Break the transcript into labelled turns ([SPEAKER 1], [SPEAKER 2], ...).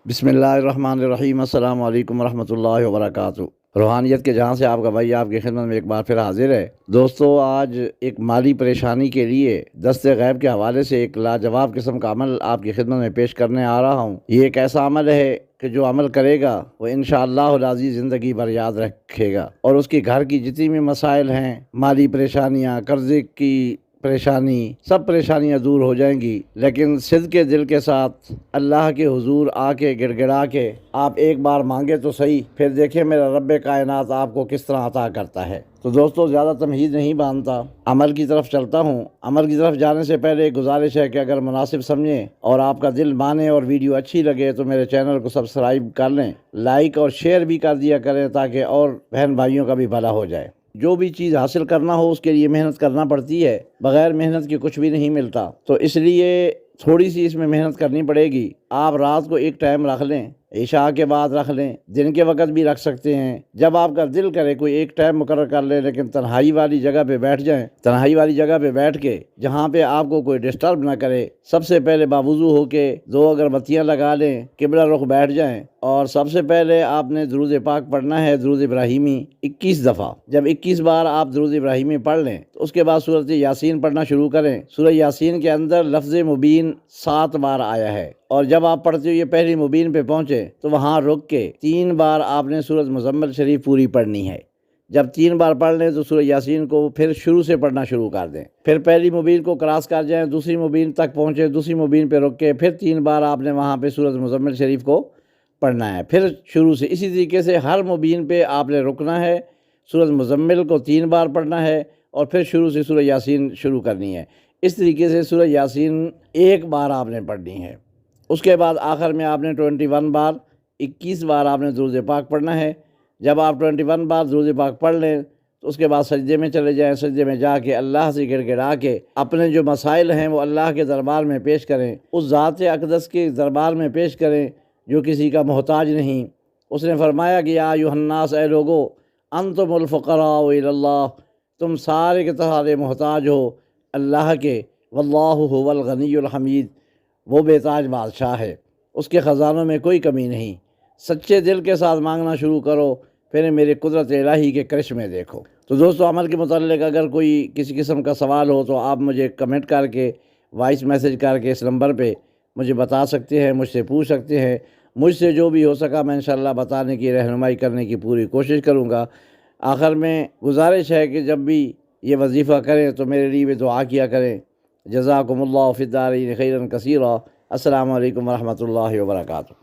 [SPEAKER 1] بسم اللہ الرحمن الرحیم، السلام علیکم ورحمۃ اللہ وبرکاتہ۔ روحانیت کے جہاں سے آپ کا بھائی آپ کی خدمت میں ایک بار پھر حاضر ہے۔ دوستو، آج ایک مالی پریشانی کے لیے دست غیب کے حوالے سے ایک لاجواب قسم کا عمل آپ کی خدمت میں پیش کرنے آ رہا ہوں۔ یہ ایک ایسا عمل ہے کہ جو عمل کرے گا وہ انشاءاللہ العزیز زندگی بھر یاد رکھے گا، اور اس کے گھر کی جتنی بھی مسائل ہیں، مالی پریشانیاں، قرضے کی پریشانی، سب پریشانیاں دور ہو جائیں گی۔ لیکن صدق دل کے ساتھ اللہ کے حضور آ کے گڑ گڑا کے آپ ایک بار مانگے تو صحیح، پھر دیکھیں میرا رب کائنات آپ کو کس طرح عطا کرتا ہے۔ تو دوستو، زیادہ تمہید نہیں باندھتا، عمل کی طرف چلتا ہوں۔ عمل کی طرف جانے سے پہلے ایک گزارش ہے کہ اگر مناسب سمجھیں اور آپ کا دل مانے اور ویڈیو اچھی لگے تو میرے چینل کو سبسکرائب کر لیں، لائک اور شیئر بھی کر دیا کریں تاکہ اور بہن بھائیوں کا بھی بھلا ہو جائے۔ جو بھی چیز حاصل کرنا ہو اس کے لیے محنت کرنا پڑتی ہے، بغیر محنت کے کچھ بھی نہیں ملتا، تو اس لیے تھوڑی سی اس میں محنت کرنی پڑے گی۔ آپ رات کو ایک ٹائم رکھ لیں، عشاء کے بعد رکھ لیں، دن کے وقت بھی رکھ سکتے ہیں، جب آپ کا دل کرے کوئی ایک ٹائم مقرر کر لیں، لیکن تنہائی والی جگہ پہ بیٹھ جائیں۔ تنہائی والی جگہ پہ بیٹھ کے جہاں پہ آپ کو کوئی ڈسٹرب نہ کرے، سب سے پہلے باوضو ہو کے 2 اگربتیاں لگا لیں، قبلہ رخ بیٹھ جائیں، اور سب سے پہلے آپ نے درود پاک پڑھنا ہے، درود ابراہیمی 21 دفعہ۔ جب 21 بار آپ درود ابراہیمی پڑھ لیں تو اس کے بعد سورۃ یاسین پڑھنا شروع کریں۔ سورہ یاسین کے اندر لفظ مبین 7 بار آیا ہے، اور جب آپ پڑھتے ہوئے پہلی مبین پہ پہنچے تو وہاں رک کے 3 بار آپ نے سورۃ مزمل شریف پوری پڑھنی ہے۔ جب 3 بار پڑھ لیں تو سورہ یاسین کو پھر شروع سے پڑھنا شروع کر دیں، پھر پہلی مبین کو کراس کر جائیں، دوسری مبین تک پہنچے، دوسری مبین پہ رک کے پھر 3 بار آپ نے وہاں پہ سورۃ مزمل شریف کو پڑھنا ہے، پھر شروع سے۔ اسی طریقے سے ہر مبین پہ آپ نے رکنا ہے، سورۃ مزمل کو 3 بار پڑھنا ہے، اور پھر شروع سے سورہ یاسین شروع کرنی ہے۔ اس طریقے سے سورہ یاسین 1 بار آپ نے پڑھنی ہے۔ اس کے بعد آخر میں آپ نے 21 بار 21 بار آپ نے درود پاک پڑھنا ہے۔ جب آپ 21 بار درود پاک پڑھ لیں تو اس کے بعد سجدے میں چلے جائیں، سجدے میں جا کے اللہ سے گڑ گڑا کے اپنے جو مسائل ہیں وہ اللہ کے دربار میں پیش کریں، اس ذات اقدس کے دربار میں پیش کریں جو کسی کا محتاج نہیں۔ اس نے فرمایا کہ یا ایھا الناس، اے لوگو، انتم الفقراء الی اللہ، تم سارے کے سارے محتاج ہو اللہ کے، واللہ هو الغنی الحمید، وہ بے تاج بادشاہ ہے، اس کے خزانوں میں کوئی کمی نہیں۔ سچے دل کے ساتھ مانگنا شروع کرو، پھر میرے قدرت الہی کے کرشمے دیکھو۔ تو دوستو، عمل کے متعلق اگر کوئی کسی قسم کا سوال ہو تو آپ مجھے کمنٹ کر کے، وائس میسج کر کے اس نمبر پہ مجھے بتا سکتے ہیں، مجھ سے پوچھ سکتے ہیں۔ مجھ سے جو بھی ہو سکا میں انشاءاللہ بتانے کی، رہنمائی کرنے کی پوری کوشش کروں گا۔ آخر میں گزارش ہے کہ جب بھی یہ وظیفہ کریں تو میرے لیے بھی دعا کیا کریں۔ جزاکم اللہ فی الدارین خیرا کثیرا۔ السلام علیکم ورحمۃ اللہ وبرکاتہ۔